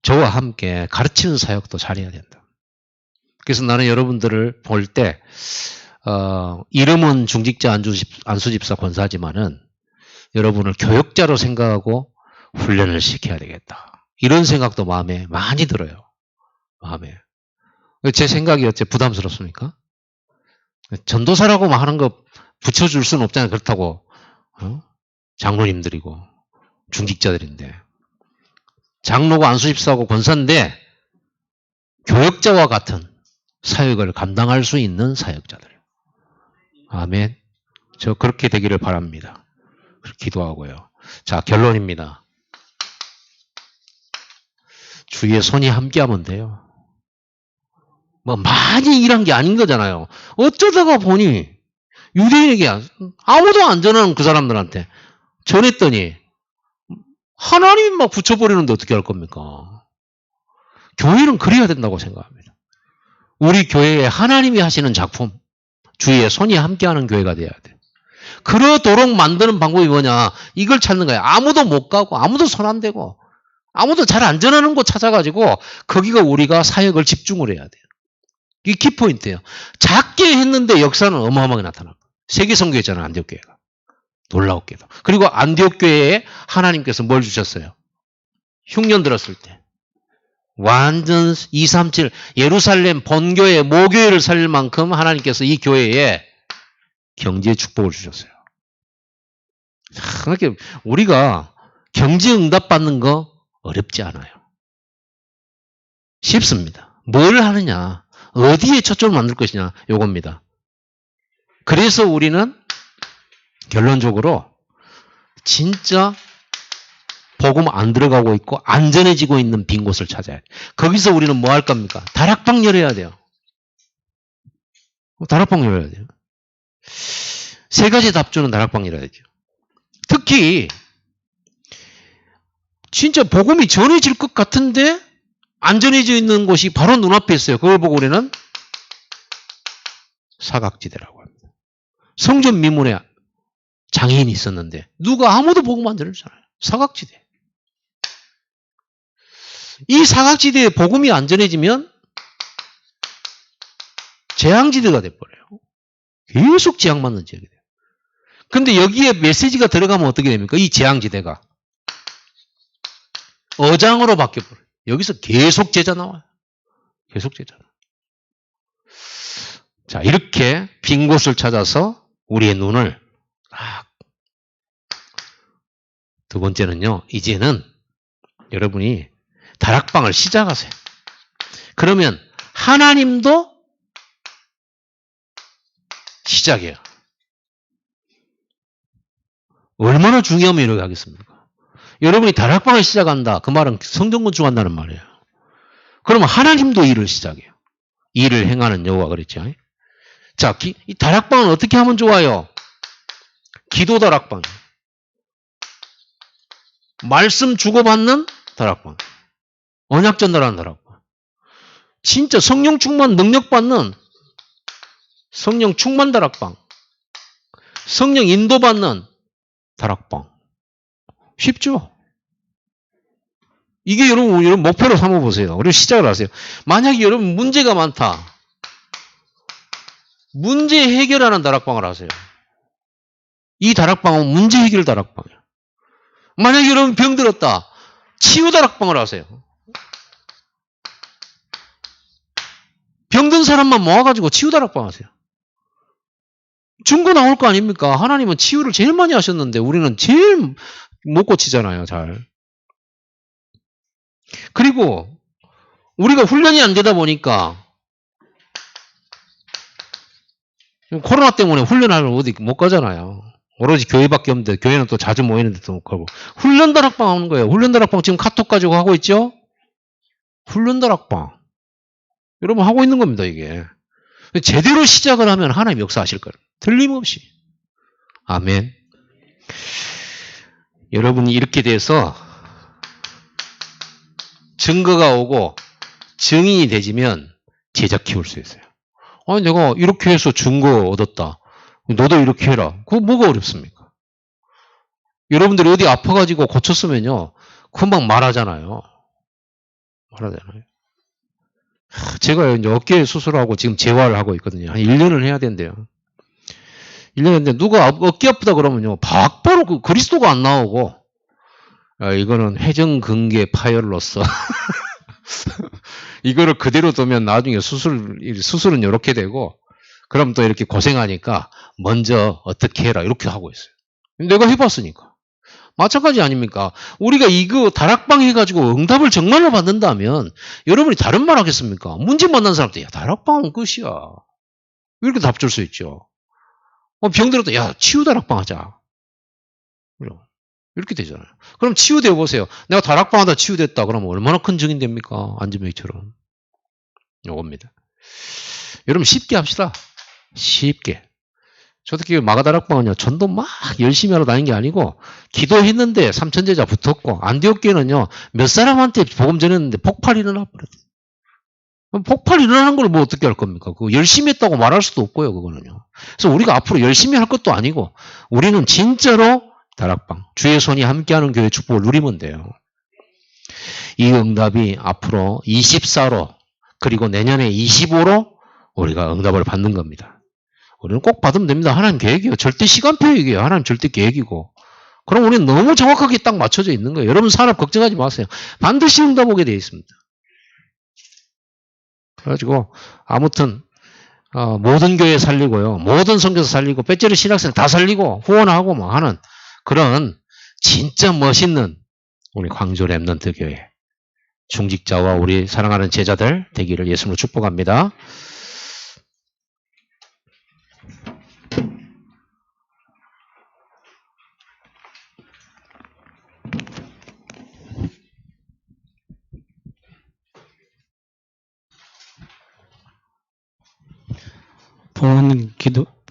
저와 함께 가르치는 사역도 잘해야 된다. 그래서 나는 여러분들을 볼 때, 이름은 중직자 안수집사 권사지만은 여러분을 교육자로 생각하고 훈련을 시켜야 되겠다. 이런 생각도 마음에 많이 들어요. 마음에. 제 생각이 어째 부담스럽습니까? 전도사라고 하는 거 붙여줄 수는 없잖아요. 그렇다고. 장로님들이고 중직자들인데. 장로고 안수집사고 권사인데 교역자와 같은 사역을 감당할 수 있는 사역자들. 아멘. 저 그렇게 되기를 바랍니다. 기도하고요. 자, 결론입니다. 주위에 손이 함께하면 돼요. 뭐 많이 일한 게 아닌 거잖아요. 어쩌다가 보니 유대인에게 아무도 안 전하는 그 사람들한테 전했더니 하나님이 막 붙여버리는데 어떻게 할 겁니까? 교회는 그래야 된다고 생각합니다. 우리 교회에 하나님이 하시는 작품, 주위에 손이 함께하는 교회가 돼야 돼. 그러도록 만드는 방법이 뭐냐? 이걸 찾는 거야. 아무도 못 가고 아무도 손 안 대고 아무도 잘 안 전하는 곳 찾아가지고 거기가 우리가 사역을 집중을 해야 돼요. 이게 키포인트예요. 작게 했는데 역사는 어마어마하게 나타나고. 세계선교회잖아요. 안디옥교회가. 놀라웠게도. 그리고 안디옥교회에 하나님께서 뭘 주셨어요? 흉년 들었을 때. 완전 237 예루살렘 본교회 모교회를 살릴 만큼 하나님께서 이 교회에 경제 축복을 주셨어요. 그렇게 우리가 경제 응답 받는 거 어렵지 않아요. 쉽습니다. 뭘 하느냐, 어디에 초점을 만들 것이냐, 요겁니다. 그래서 우리는 결론적으로 진짜 복음 안 들어가고 있고 안전해지고 있는 빈 곳을 찾아야 돼요. 거기서 우리는 뭐 할 겁니까? 다락방 열어야 돼요. 다락방 열어야 돼요. 세 가지 답 주는 다락방 열어야 돼요. 특히 진짜 복음이 전해질 것 같은데 안 전해져 있는 곳이 바로 눈앞에 있어요. 그걸 보고 우리는 사각지대라고 합니다. 성전 미문에 장애인이 있었는데 누가 아무도 복음 안 전해주잖아요. 사각지대. 이 사각지대에 복음이 안 전해지면 재앙지대가 돼버려요. 계속 재앙맞는 지역이 돼요. 근데 여기에 메시지가 들어가면 어떻게 됩니까? 이 재앙지대가 어장으로 바뀌어버려요. 여기서 계속 제자 나와요. 계속 제자. 자, 이렇게 빈 곳을 찾아서 우리의 눈을 두 번째는요. 이제는 여러분이 다락방을 시작하세요. 그러면 하나님도 시작해요. 얼마나 중요하면 이렇게 하겠습니까? 여러분이 다락방을 시작한다. 그 말은 성전 건축한다는 말이에요. 그러면 하나님도 일을 시작해요. 일을 행하는 여호와 그랬죠. 자, 이 다락방은 어떻게 하면 좋아요? 기도 다락방. 말씀 주고받는 다락방. 언약 전달하는 다락방. 진짜 성령 충만 능력 받는 성령 충만 다락방. 성령 인도받는 다락방. 쉽죠? 이게 여러분 목표로 삼아보세요. 그리고 시작을 하세요. 만약에 여러분 문제가 많다. 문제 해결하는 다락방을 하세요. 이 다락방은 문제 해결 다락방이에요. 만약에 여러분 병들었다. 치유 다락방을 하세요. 병든 사람만 모아가지고 치유 다락방 하세요. 증거 나올 거 아닙니까? 하나님은 치유를 제일 많이 하셨는데 우리는 제일 못 고치잖아요. 잘. 그리고 우리가 훈련이 안 되다 보니까 코로나 때문에 훈련하러 어디 못 가잖아요. 오로지 교회밖에 없는데 교회는 또 자주 모이는 데도 못 가고. 훈련 다락방 하는 거예요. 훈련 다락방 지금 카톡 가지고 하고 있죠? 훈련 다락방. 여러분 하고 있는 겁니다. 이게. 제대로 시작을 하면 하나님 역사하실 거예요. 틀림없이. 아멘. 여러분이 이렇게 돼서 증거가 오고 증인이 되지면 제자 키울 수 있어요. 아니 내가 이렇게 해서 증거 얻었다. 너도 이렇게 해라. 그거 뭐가 어렵습니까? 여러분들이 어디 아파가지고 고쳤으면요. 금방 말하잖아요. 말하잖아요. 제가 이제 어깨 수술하고 지금 재활을 하고 있거든요. 한 1년을 해야 된대요. 1년 했는데 누가 어깨 아프다 그러면요. 바로 그 그리스도가 안 나오고 이거는 회전근개 파열로서 이거를 그대로 두면 나중에 수술은 이렇게 되고 그럼 또 이렇게 고생하니까 먼저 어떻게 해라 이렇게 하고 있어요. 내가 해봤으니까. 마찬가지 아닙니까? 우리가 이거 다락방 해가지고 응답을 정말로 받는다면 여러분이 다른 말 하겠습니까? 문제 만난 사람들 야 다락방은 끝이야. 이렇게 답 줄 수 있죠. 병들어도 야 치유 다락방 하자. 이렇게 되잖아요. 그럼 치유되어 보세요. 내가 다락방 하다 치유됐다 그러면 얼마나 큰 증인 됩니까? 안전뱅이처럼. 요겁니다. 여러분 쉽게 합시다. 쉽게. 저 특히 마가다락방은요, 전도 막 열심히 하러 다닌 게 아니고, 기도했는데 삼천제자 붙었고, 안디옥교회는요, 몇 사람한테 복음 전했는데 폭발이 일어나 버렸어요. 폭발 일어나는 걸 뭐 어떻게 할 겁니까? 그거 열심히 했다고 말할 수도 없고요, 그거는요. 그래서 우리가 앞으로 열심히 할 것도 아니고, 우리는 진짜로 다락방, 주의 손이 함께하는 교회 축복을 누리면 돼요. 이 응답이 앞으로 24로, 그리고 내년에 25로 우리가 응답을 받는 겁니다. 우리는 꼭 받으면 됩니다. 하나님 계획이에요. 절대 시간표 얘기예요. 하나님 절대 계획이고. 그럼 우리는 너무 정확하게 딱 맞춰져 있는 거예요. 여러분 산업 걱정하지 마세요. 반드시 응답 오게 되어 있습니다. 그래가지고 아무튼 모든 교회 살리고요. 모든 선교사 살리고 배째리 신학생 다 살리고 후원하고 뭐 하는 그런 진짜 멋있는 우리 광주 랩넌트 교회 중직자와 우리 사랑하는 제자들 되기를 예수님으로 축복합니다.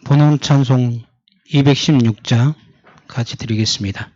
본원 찬송 216장 같이 드리겠습니다.